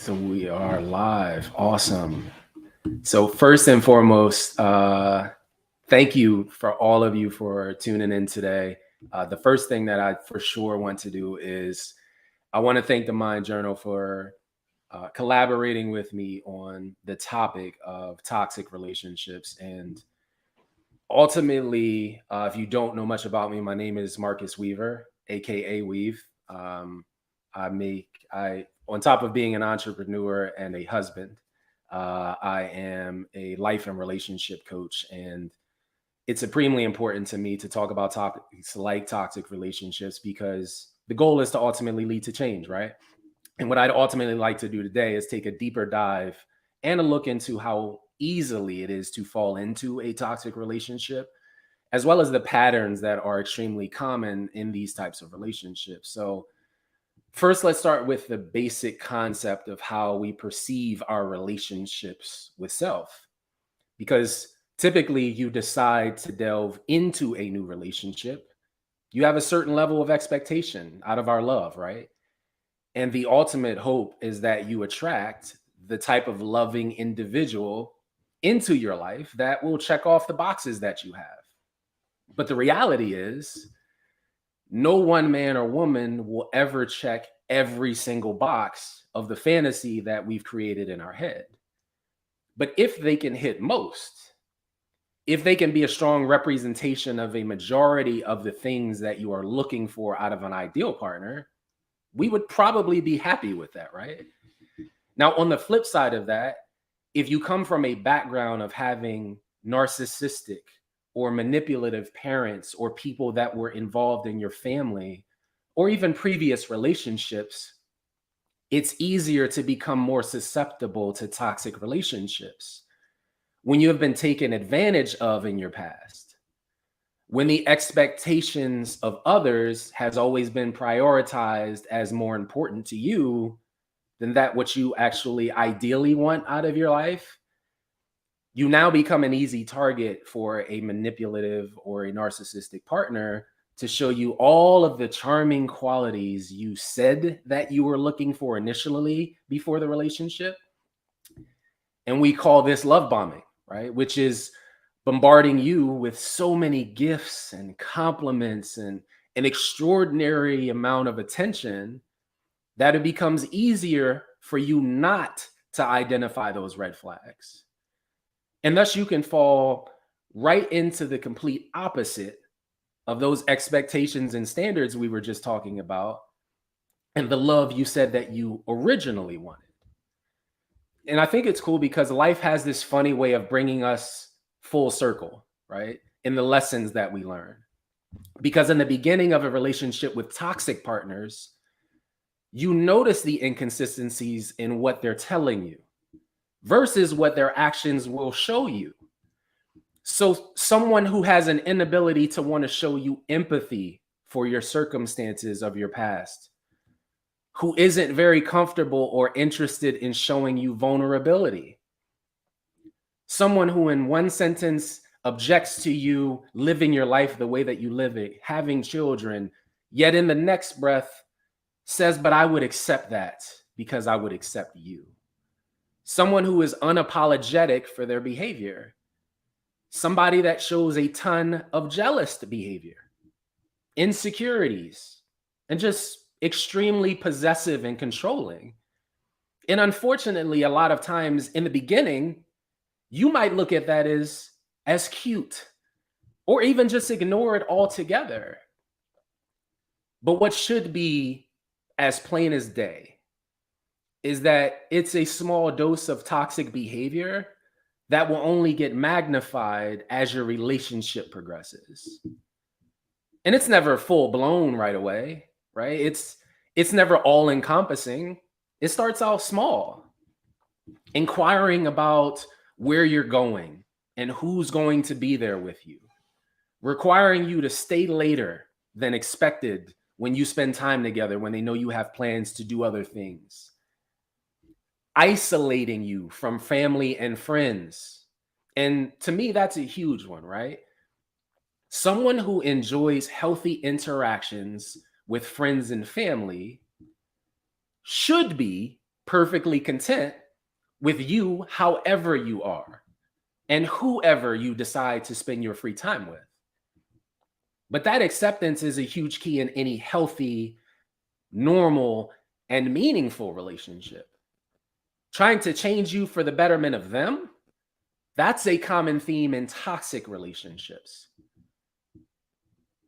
So we are live. Awesome. So first and foremost, thank you for all of you for tuning in today. The first thing that I for sure want to do is I want to thank the Mind Journal for collaborating with me on the topic of toxic relationships. And ultimately, if you don't know much about me, my name is Marcus Weaver, aka Weav. Um, I on top of being an entrepreneur and a husband, I am a life and relationship coach, and it's supremely important to me to talk about topics like toxic relationships because the goal is to ultimately lead to change, right? And what I'd ultimately like to do today is take a deeper dive and a look into how easily it is to fall into a toxic relationship, as well as the patterns that are extremely common in these types of relationships. So, first, let's start with the basic concept of how we perceive our relationships with self. Because typically, you decide to delve into a new relationship, you have a certain level of expectation out of our love, right? And the ultimate hope is that you attract the type of loving individual into your life that will check off the boxes that you have. But the reality is, no one man or woman will ever check every single box of the fantasy that we've created in our head. But if they can hit most, if they can be a strong representation of a majority of the things that you are looking for out of an ideal partner, we would probably be happy with that, right? Now, on the flip side of that, if you come from a background of having narcissistic or manipulative parents or people that were involved in your family or even previous relationships, it's easier to become more susceptible to toxic relationships when you have been taken advantage of in your past, when the expectations of others has always been prioritized as more important to you than that what you actually ideally want out of your life. You now become an easy target for a manipulative or a narcissistic partner to show you all of the charming qualities you said that you were looking for initially before the relationship. And we call this love bombing, right? Which is bombarding you with so many gifts and compliments and an extraordinary amount of attention that it becomes easier for you not to identify those red flags. And thus you can fall right into the complete opposite of those expectations and standards we were just talking about and the love you said that you originally wanted. And I think it's cool because life has this funny way of bringing us full circle, right? In the lessons that we learn. Because in the beginning of a relationship with toxic partners, you notice the inconsistencies in what they're telling you versus what their actions will show you. So someone who has an inability to want to show you empathy for your circumstances of your past, who isn't very comfortable or interested in showing you vulnerability, someone who in one sentence objects to you living your life the way that you live it, having children, yet in the next breath says, but I would accept that because I would accept you. Someone who is unapologetic for their behavior. Somebody that shows a ton of jealous behavior, insecurities, and just extremely possessive and controlling. And unfortunately, a lot of times in the beginning, you might look at that as cute or even just ignore it altogether. But what should be as plain as day is that it's a small dose of toxic behavior that will only get magnified as your relationship progresses. And it's never full blown right away, right? It's never all encompassing. It starts out small, inquiring about where you're going and who's going to be there with you, requiring you to stay later than expected when you spend time together, when they know you have plans to do other things, isolating you from family and friends. And to me, that's a huge one, right? Someone who enjoys healthy interactions with friends and family should be perfectly content with you however you are and whoever you decide to spend your free time with. But that acceptance is a huge key in any healthy, normal, and meaningful relationship. Trying to change you for the betterment of them, that's a common theme in toxic relationships.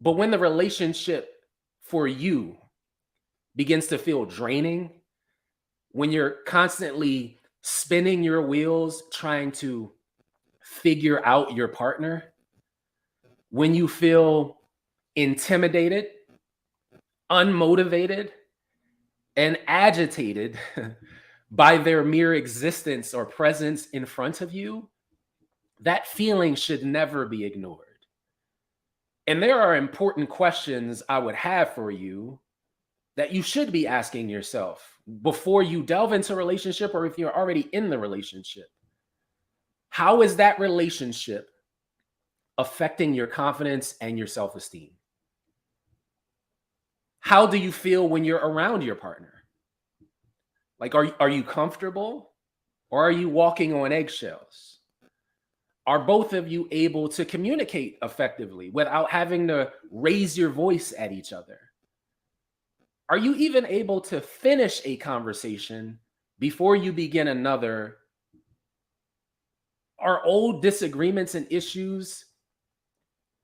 But when the relationship for you begins to feel draining, when you're constantly spinning your wheels trying to figure out your partner, when you feel intimidated, unmotivated, and agitated by their mere existence or presence in front of you, that feeling should never be ignored. And there are important questions I would have for you that you should be asking yourself before you delve into a relationship, or if you're already in the relationship. How is that relationship affecting your confidence and your self-esteem? How do you feel when you're around your partner? Like, are you comfortable, or are you walking on eggshells? Are both of you able to communicate effectively without having to raise your voice at each other? Are you even able to finish a conversation before you begin another? Are old disagreements and issues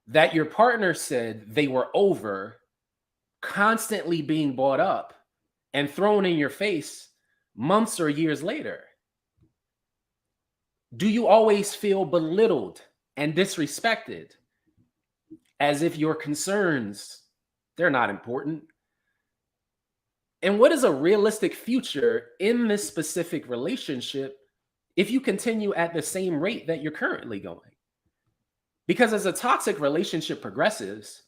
that your partner said they were over constantly being brought up and thrown in your face months or years later? Do you always feel belittled and disrespected, as if your concerns, they're not important? And what is a realistic future in this specific relationship if you continue at the same rate that you're currently going? Because as a toxic relationship progresses,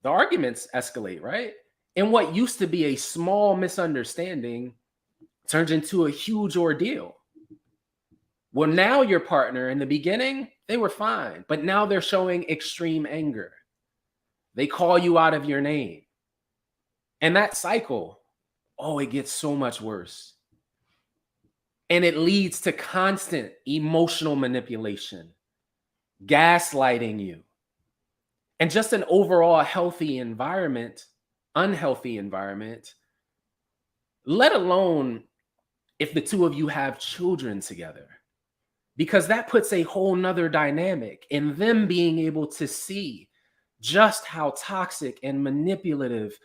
the arguments escalate, right? And what used to be a small misunderstanding turns into a huge ordeal. Well, now your partner, in the beginning, they were fine, but now they're showing extreme anger. They call you out of your name. And that cycle, oh, it gets so much worse. And it leads to constant emotional manipulation, gaslighting you, and just an overall unhealthy environment, let alone if the two of you have children together. Because that puts a whole nother dynamic in them being able to see just how toxic and manipulative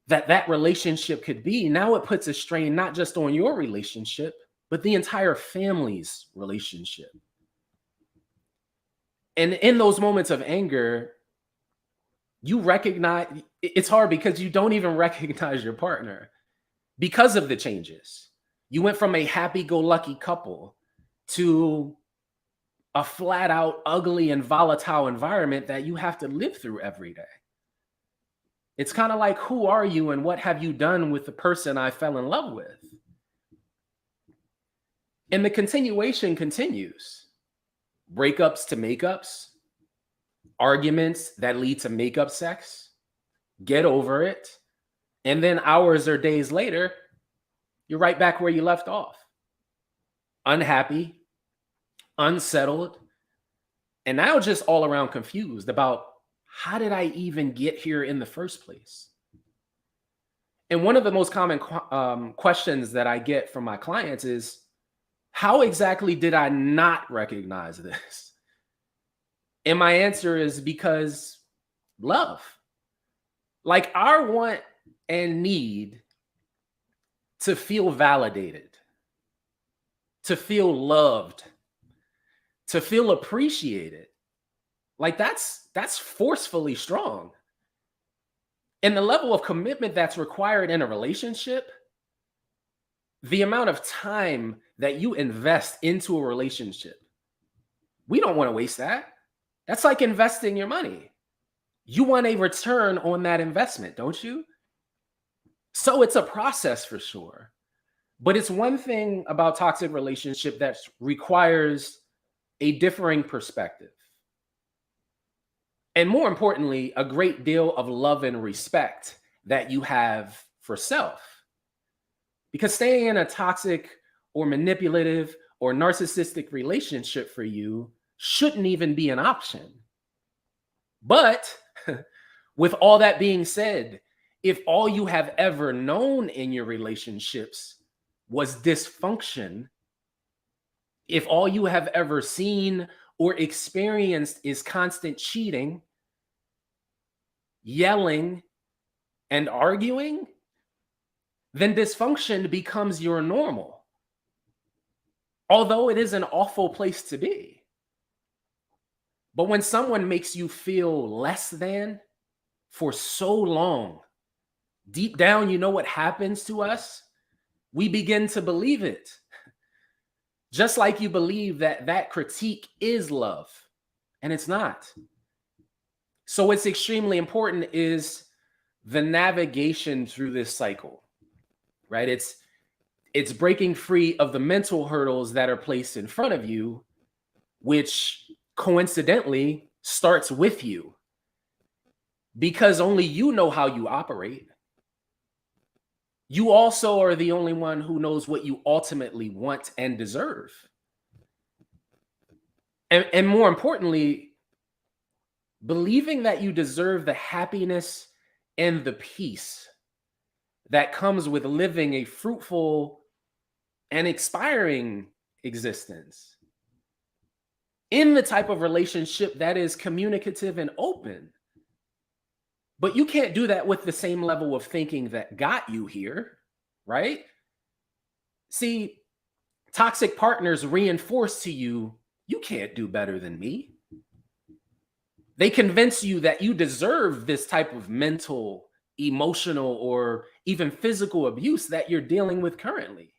that relationship could be. Now it puts a strain not just on your relationship, but the entire family's relationship. And in those moments of anger, you recognize it's hard because you don't even recognize your partner because of the changes. You went from a happy-go-lucky couple to a flat out ugly and volatile environment that you have to live through every day. It's kind of like, who are you and what have you done with the person I fell in love with? And the continuation continues. Breakups to makeups, arguments that lead to makeup sex, get over it. And then hours or days later, you're right back where you left off. Unhappy, unsettled, and now just all around confused about, how did I even get here in the first place? And one of the most common questions that I get from my clients is, how exactly did I not recognize this? And my answer is, because love. Like, our want and need to feel validated, to feel loved, to feel appreciated, like that's forcefully strong. And the level of commitment that's required in a relationship, the amount of time that you invest into a relationship, we don't want to waste that. That's like investing your money. You want a return on that investment, don't you? So it's a process for sure. But it's one thing about toxic relationship that requires a differing perspective. And more importantly, a great deal of love and respect that you have for self. Because staying in a toxic or manipulative or narcissistic relationship for you shouldn't even be an option. But with all that being said, if all you have ever known in your relationships was dysfunction, if all you have ever seen or experienced is constant cheating, yelling, and arguing, then dysfunction becomes your normal. Although it is an awful place to be. But when someone makes you feel less than for so long, deep down, you know what happens to us? We begin to believe it. Just like you believe that that critique is love, and it's not. So what's extremely important is the navigation through this cycle, right? It's breaking free of the mental hurdles that are placed in front of you, which coincidentally starts with you, because only you know how you operate. You also are the only one who knows what you ultimately want and deserve. And more importantly, believing that you deserve the happiness and the peace that comes with living a fruitful and inspiring existence in the type of relationship that is communicative and open. But you can't do that with the same level of thinking that got you here, right? See, toxic partners reinforce to you, you can't do better than me. They convince you that you deserve this type of mental, emotional, or even physical abuse that you're dealing with currently.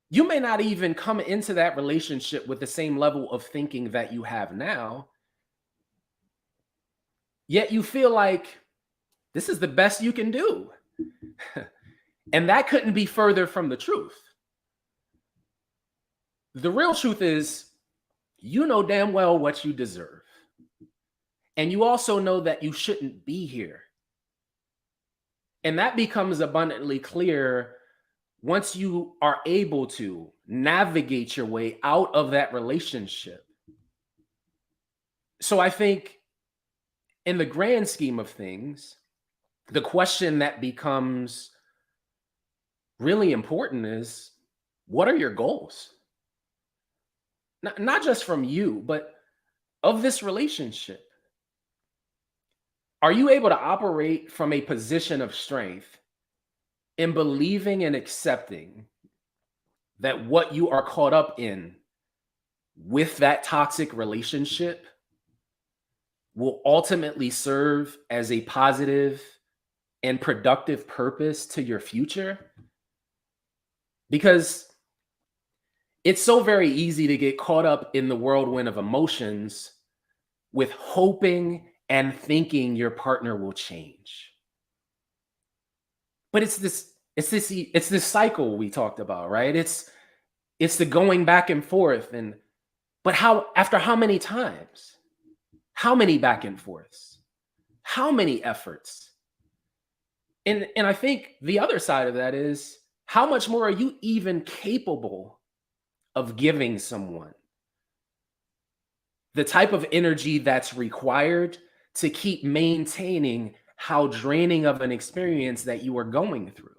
You may not even come into that relationship with the same level of thinking that you have now, yet you feel like this is the best you can do. And that couldn't be further from the truth. The real truth is, you know damn well what you deserve. And you also know that you shouldn't be here. And that becomes abundantly clear once you are able to navigate your way out of that relationship. So I think in the grand scheme of things, the question that becomes really important is, what are your goals? Not just from you, but of this relationship. Are you able to operate from a position of strength in believing and accepting that what you are caught up in with that toxic relationship will ultimately serve as a positive and productive purpose to your future? Because it's so very easy to get caught up in the whirlwind of emotions with hoping and thinking your partner will change. But it's this cycle we talked about, right? It's the going back and forth. But after how many times? How many back and forths? How many efforts? And I think the other side of that is, how much more are you even capable of giving someone? The type of energy that's required to keep maintaining how draining of an experience that you are going through.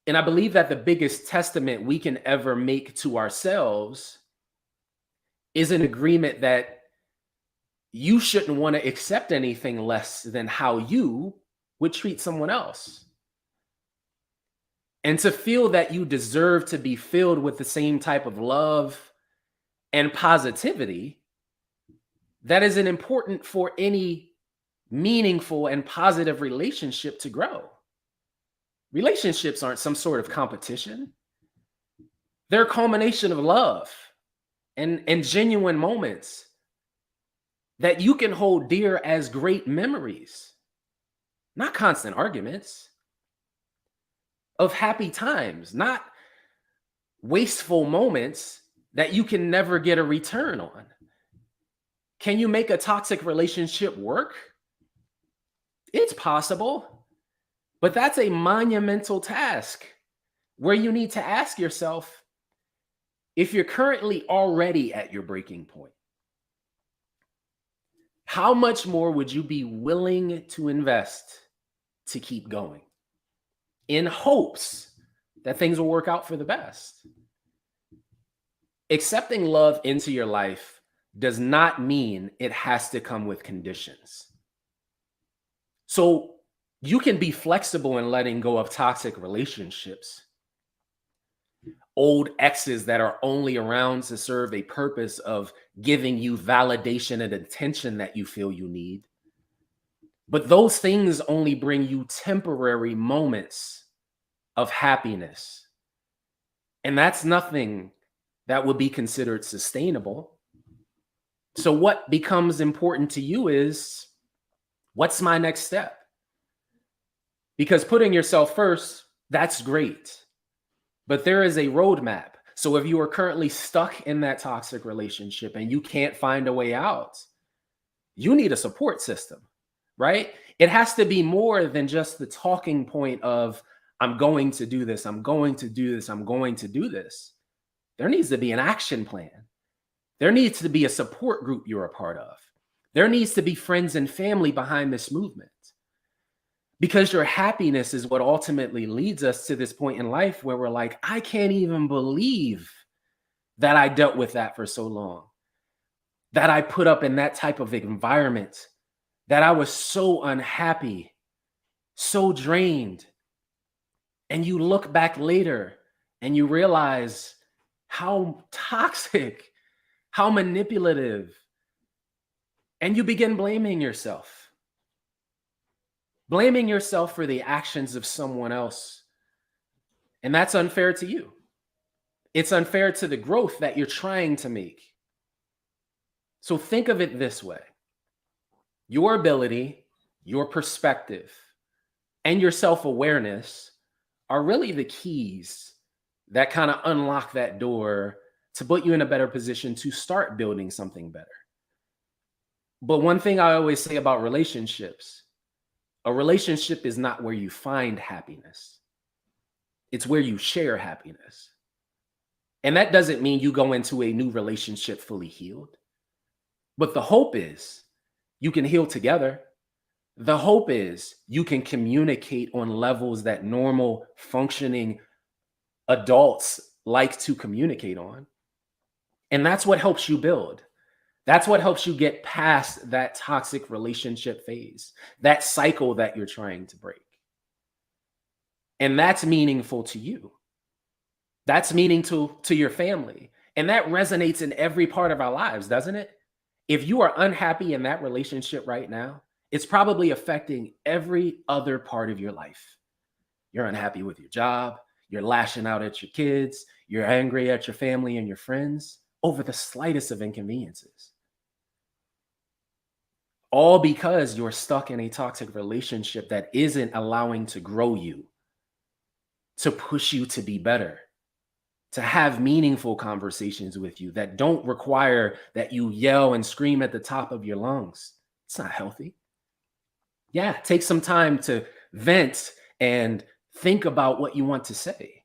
And I believe that the biggest testament we can ever make to ourselves is an agreement that you shouldn't want to accept anything less than how you would treat someone else. And to feel that you deserve to be filled with the same type of love and positivity that is important for any meaningful and positive relationship to grow. Relationships aren't some sort of competition. They're a culmination of love and genuine moments that you can hold dear as great memories, not constant arguments, of happy times, not wasteful moments that you can never get a return on. Can you make a toxic relationship work? It's possible. But that's a monumental task where you need to ask yourself, if you're currently already at your breaking point, how much more would you be willing to invest to keep going in hopes that things will work out for the best? Accepting love into your life does not mean it has to come with conditions. So you can be flexible in letting go of toxic relationships, old exes that are only around to serve a purpose of giving you validation and attention that you feel you need. But those things only bring you temporary moments of happiness. And that's nothing that would be considered sustainable. So what becomes important to you is, what's my next step? Because putting yourself first, that's great. But there is a roadmap. So if you are currently stuck in that toxic relationship and you can't find a way out, you need a support system, right? It has to be more than just the talking point of, I'm going to do this, I'm going to do this, I'm going to do this. There needs to be an action plan. There needs to be a support group you're a part of. There needs to be friends and family behind this movement. Because your happiness is what ultimately leads us to this point in life where we're like, I can't even believe that I dealt with that for so long, that I put up in that type of environment, that I was so unhappy, so drained. And you look back later and you realize how toxic, how manipulative, and you begin blaming yourself. Blaming yourself for the actions of someone else. And that's unfair to you. It's unfair to the growth that you're trying to make. So think of it this way. Your ability, your perspective, and your self-awareness are really the keys that kind of unlock that door to put you in a better position to start building something better. But one thing I always say about relationships, a relationship is not where you find happiness. It's where you share happiness. And that doesn't mean you go into a new relationship fully healed. But the hope is you can heal together. The hope is you can communicate on levels that normal functioning adults like to communicate on. And that's what helps you build. That's what helps you get past that toxic relationship phase, that cycle that you're trying to break. And that's meaningful to you. That's meaningful to your family. And that resonates in every part of our lives, doesn't it? If you are unhappy in that relationship right now, it's probably affecting every other part of your life. You're unhappy with your job. You're lashing out at your kids. You're angry at your family and your friends over the slightest of inconveniences. All because you're stuck in a toxic relationship that isn't allowing to grow you, to push you to be better, to have meaningful conversations with you that don't require that you yell and scream at the top of your lungs. It's not healthy. Yeah, take some time to vent and think about what you want to say,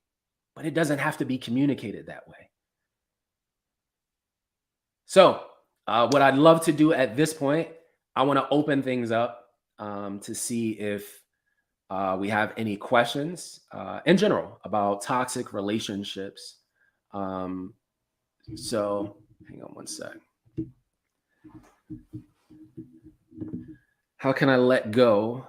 but it doesn't have to be communicated that way. So what I'd love to do at this point, I want to open things up to see if we have any questions in general about toxic relationships. So hang on one sec. How can I let go?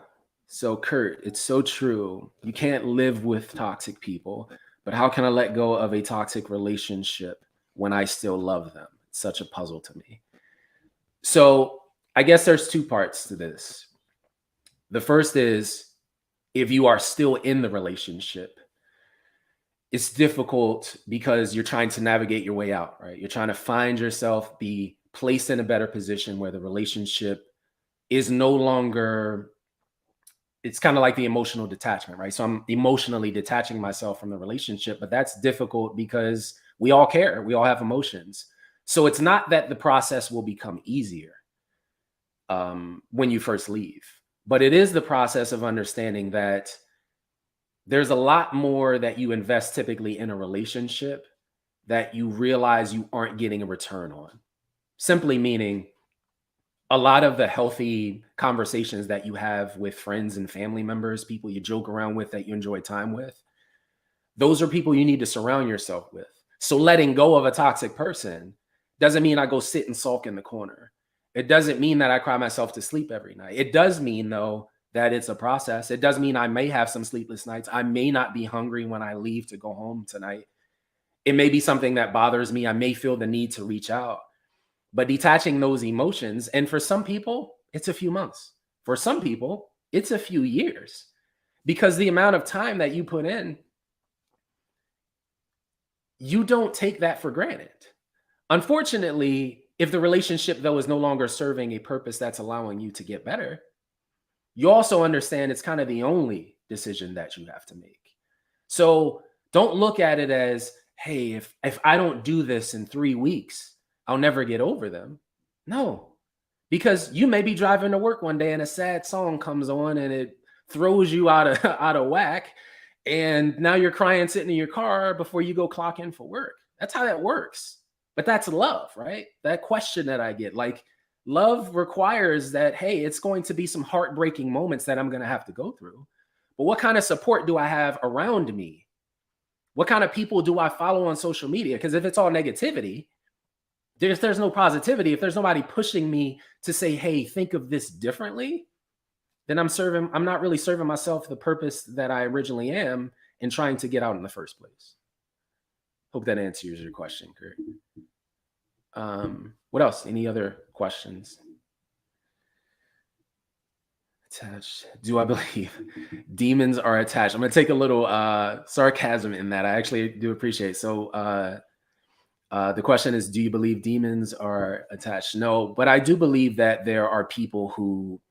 So Kurt, it's so true. You can't live with toxic people, but how can I let go of a toxic relationship when I still love them? It's such a puzzle to me. So I guess there's two parts to this. The first is, if you are still in the relationship, it's difficult because you're trying to navigate your way out, right? You're trying to find yourself, be placed in a better position where the relationship is no longer, it's kind of like the emotional detachment, right? So I'm emotionally detaching myself from the relationship, but that's difficult because we all care. We all have emotions. So it's not that the process will become easier when you first leave, but it is the process of understanding that there's a lot more that you invest typically in a relationship that you realize you aren't getting a return on. Simply meaning a lot of the healthy conversations that you have with friends and family members, people you joke around with that you enjoy time with, those are people you need to surround yourself with. So letting go of a toxic person doesn't mean I go sit and sulk in the corner. It doesn't mean that I cry myself to sleep every night. It does mean, though, that it's a process. It does mean I may have some sleepless nights. I may not be hungry when I leave to go home tonight. It may be something that bothers me. I may feel the need to reach out. But detaching those emotions, and for some people, it's a few months. For some people, it's a few years, because the amount of time that you put in, you don't take that for granted. Unfortunately, if the relationship, though, is no longer serving a purpose that's allowing you to get better, you also understand it's kind of the only decision that you have to make. So don't look at it as, hey, if I don't do this in 3 weeks, I'll never get over them. No, because you may be driving to work one day and a sad song comes on and it throws you out of out of whack, and now you're crying sitting in your car before you go clock in for work. That's how that works. But that's love, right? That question that I get, like, love requires that, hey, it's going to be some heartbreaking moments that I'm going to have to go through. But what kind of support do I have around me? What kind of people do I follow on social media? Because if it's all negativity, there's no positivity. If there's nobody pushing me to say, hey, think of this differently, then I'm not really serving myself the purpose that I originally am in trying to get out in the first place. Hope that answers your question, Kurt. What else? Any other questions? Attached. Do I believe demons are attached? I'm going to take a little sarcasm in that. I actually do appreciate. So the question is, do you believe demons are attached? No, but I do believe that there are people who,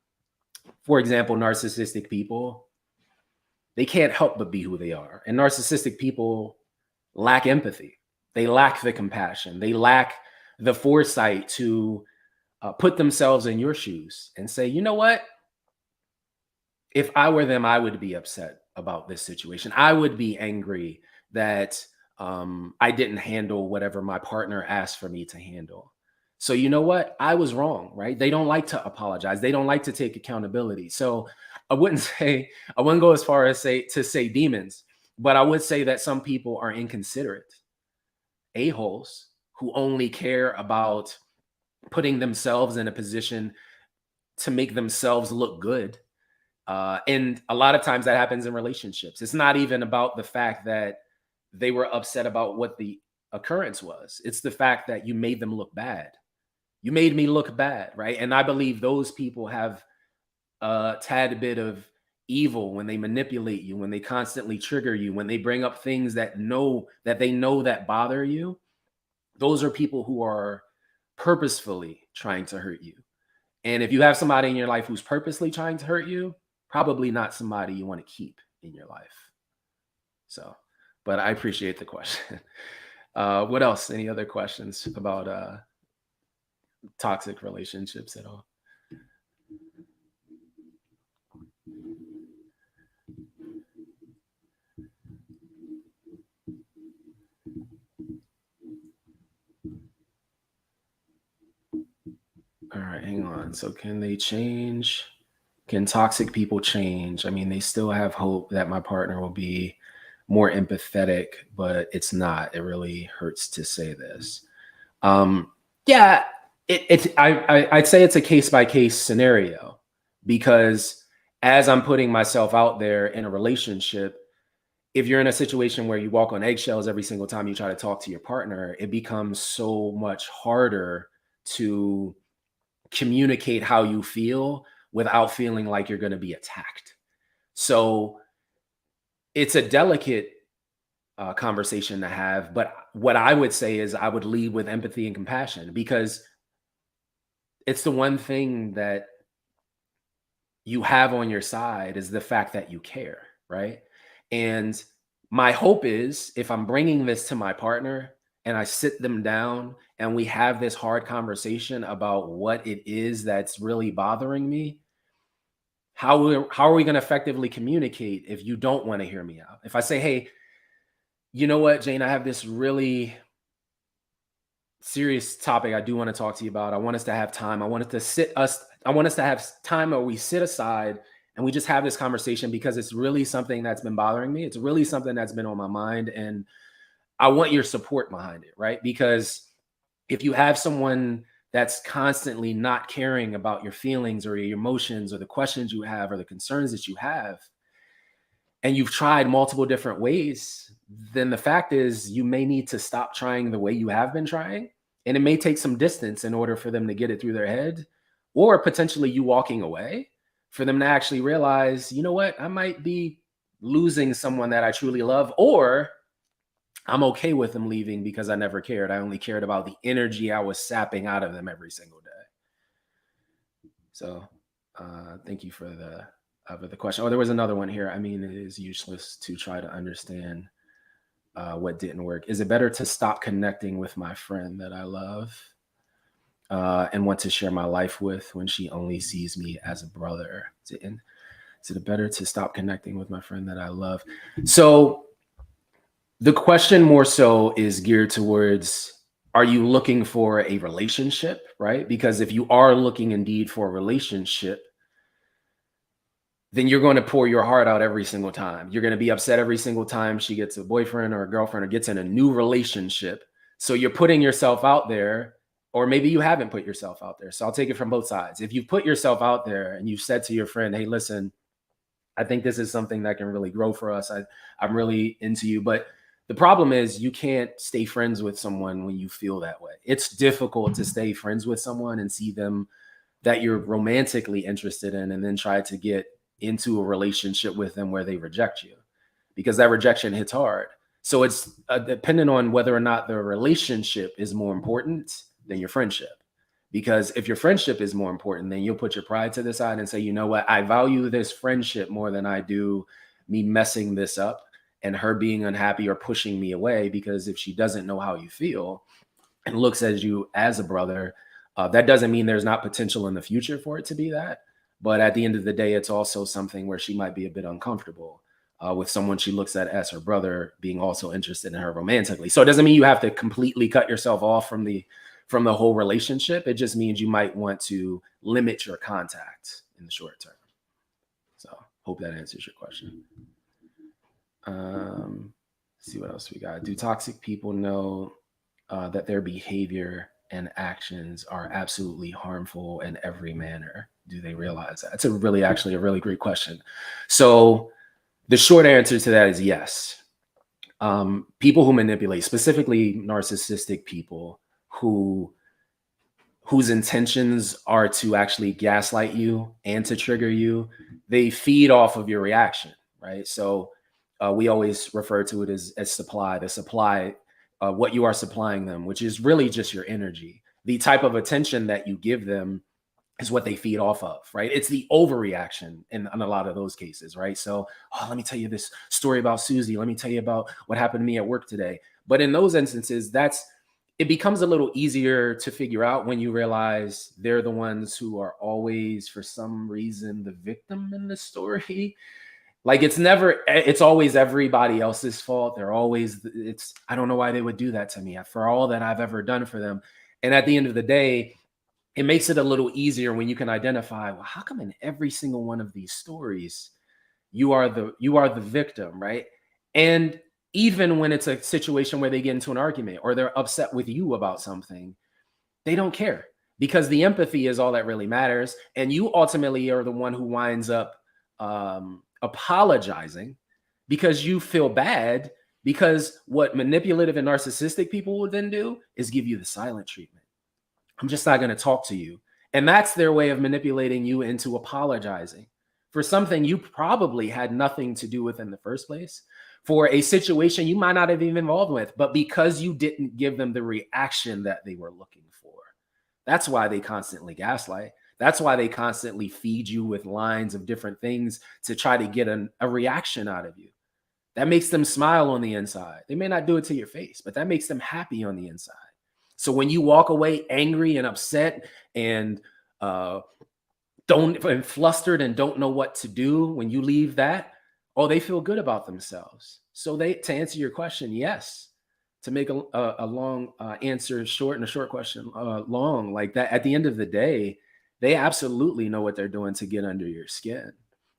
for example, narcissistic people, they can't help but be who they are. And narcissistic people lack empathy. They lack the compassion. They lack the foresight to put themselves in your shoes and say, you know what? If I were them, I would be upset about this situation. I would be angry that I didn't handle whatever my partner asked for me to handle. So you know what? I was wrong, right? They don't like to apologize. They don't like to take accountability. So I wouldn't go as far as say demons, but I would say that some people are inconsiderate a-holes who only care about putting themselves in a position to make themselves look good. And a lot of times that happens in relationships. It's not even about the fact that they were upset about what the occurrence was. It's the fact that you made them look bad. You made me look bad, right? And I believe those people have a tad bit of evil when they manipulate you, when they constantly trigger you, when they bring up things that they know that bother you. Those are people who are purposefully trying to hurt you. And if you have somebody in your life who's purposely trying to hurt you, probably not somebody you want to keep in your life. So, but I appreciate the question. What else? Any other questions about toxic relationships at all? All right, hang on. So can they change? Can toxic people change? I mean, they still have hope that my partner will be more empathetic, but it's not. It really hurts to say this. Yeah, I'd say it's a case by case scenario, because as I'm putting myself out there in a relationship, if you're in a situation where you walk on eggshells every single time you try to talk to your partner, it becomes so much harder to communicate how you feel without feeling like you're going to be attacked. So it's a delicate conversation to have. But what I would say is I would lead with empathy and compassion, because it's the one thing that you have on your side is the fact that you care, right? And my hope is, if I'm bringing this to my partner and I sit them down and we have this hard conversation about what it is that's really bothering me, how are we going to effectively communicate if you don't want to hear me out? If I say, hey, you know what, Jane, I have this really serious topic I do want to talk to you about. I want us to have time. I want us to have time where we sit aside and we just have this conversation, because it's really something that's been bothering me. It's really something that's been on my mind, and I want your support behind it, right? Because if you have someone that's constantly not caring about your feelings or your emotions or the questions you have or the concerns that you have, and you've tried multiple different ways, then the fact is you may need to stop trying the way you have been trying. And it may take some distance in order for them to get it through their head, or potentially you walking away for them to actually realize, you know what, I might be losing someone that I truly love, or I'm okay with them leaving because I never cared. I only cared about the energy I was sapping out of them every single day. So thank you for the question. Oh, there was another one here. I mean, it is useless to try to understand what didn't work. Is it better to stop connecting with my friend that I love and want to share my life with when she only sees me as a brother? Is it better to stop connecting with my friend that I love? So the question more so is geared towards, are you looking for a relationship, right? Because if you are looking indeed for a relationship, then you're going to pour your heart out every single time. You're going to be upset every single time she gets a boyfriend or a girlfriend or gets in a new relationship. So you're putting yourself out there, or maybe you haven't put yourself out there. So I'll take it from both sides. If you put yourself out there and you've said to your friend, hey, listen, I think this is something that can really grow for us. I'm really into you. But the problem is you can't stay friends with someone when you feel that way. It's difficult to stay friends with someone and see them that you're romantically interested in, and then try to get into a relationship with them where they reject you, because that rejection hits hard. So it's dependent on whether or not the relationship is more important than your friendship. Because if your friendship is more important, then you'll put your pride to the side and say, you know what, I value this friendship more than I do me messing this up and her being unhappy or pushing me away. Because if she doesn't know how you feel and looks at you as a brother, that doesn't mean there's not potential in the future for it to be that. But at the end of the day, it's also something where she might be a bit uncomfortable with someone she looks at as her brother being also interested in her romantically. So it doesn't mean you have to completely cut yourself off from the whole relationship. It just means you might want to limit your contact in the short term. So hope that answers your question. See what else we got. Do toxic people know that their behavior and actions are absolutely harmful in every manner? Do they realize that? It's actually a really great question. So the short answer to that is yes. People who manipulate, specifically narcissistic people whose intentions are to actually gaslight you and to trigger you, they feed off of your reaction, right? So we always refer to it as supply, what you are supplying them, which is really just your energy. The type of attention that you give them is what they feed off of, right? It's the overreaction in a lot of those cases, right? So, oh, let me tell you this story about Susie. Let me tell you about what happened to me at work today. But in those instances, it becomes a little easier to figure out when you realize they're the ones who are always, for some reason, the victim in the story. Like it's always everybody else's fault. I don't know why they would do that to me for all that I've ever done for them. And at the end of the day, it makes it a little easier when you can identify, well, how come in every single one of these stories, you are the victim, right? And even when it's a situation where they get into an argument or they're upset with you about something, they don't care, because the empathy is all that really matters. And you ultimately are the one who winds up apologizing because you feel bad, because what manipulative and narcissistic people would then do is give you the silent treatment. I'm just not going to talk to you. And that's their way of manipulating you into apologizing for something you probably had nothing to do with in the first place, for a situation you might not have even involved with, but because you didn't give them the reaction that they were looking for. That's why they constantly gaslight. That's why they constantly feed you with lines of different things to try to get a reaction out of you. That makes them smile on the inside. They may not do it to your face, but that makes them happy on the inside. So when you walk away angry and upset and and flustered and don't know what to do when you leave that, oh, they feel good about themselves. So to answer your question, yes. To make a long answer short and a short question long, like that, at the end of the day, they absolutely know what they're doing to get under your skin.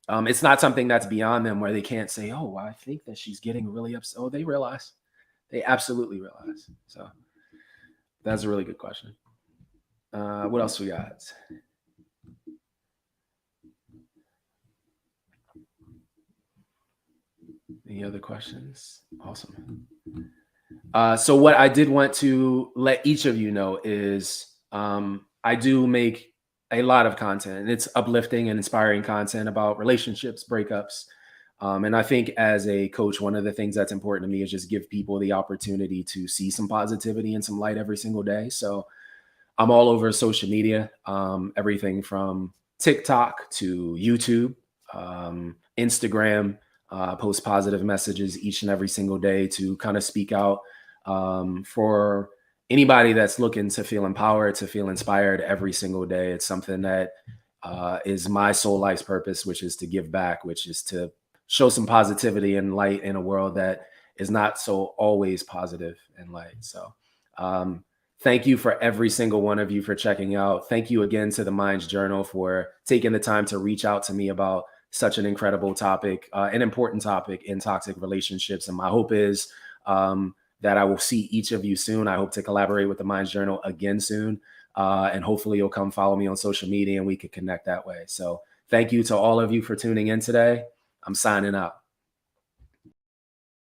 It's not something that's beyond them where they can't say, "Oh, well, I think that she's getting really upset." Oh, they realize. They absolutely realize. So that's a really good question. What else we got? Any other questions? Awesome. So what I did want to let each of you know is I do make a lot of content, and it's uplifting and inspiring content about relationships, breakups. And I think as a coach, one of the things that's important to me is just give people the opportunity to see some positivity and some light every single day. So I'm all over social media, everything from TikTok to YouTube, Instagram, post positive messages each and every single day to kind of speak out for anybody that's looking to feel empowered, to feel inspired every single day. It's something that is my soul life's purpose, which is to give back, which is to show some positivity and light in a world that is not so always positive and light. So, thank you for every single one of you for checking out. Thank you again to the Minds Journal for taking the time to reach out to me about such an incredible topic, an important topic in toxic relationships. And my hope is that I will see each of you soon. I hope to collaborate with the Minds Journal again soon. And hopefully you'll come follow me on social media and we could connect that way. So thank you to all of you for tuning in today. I'm signing out.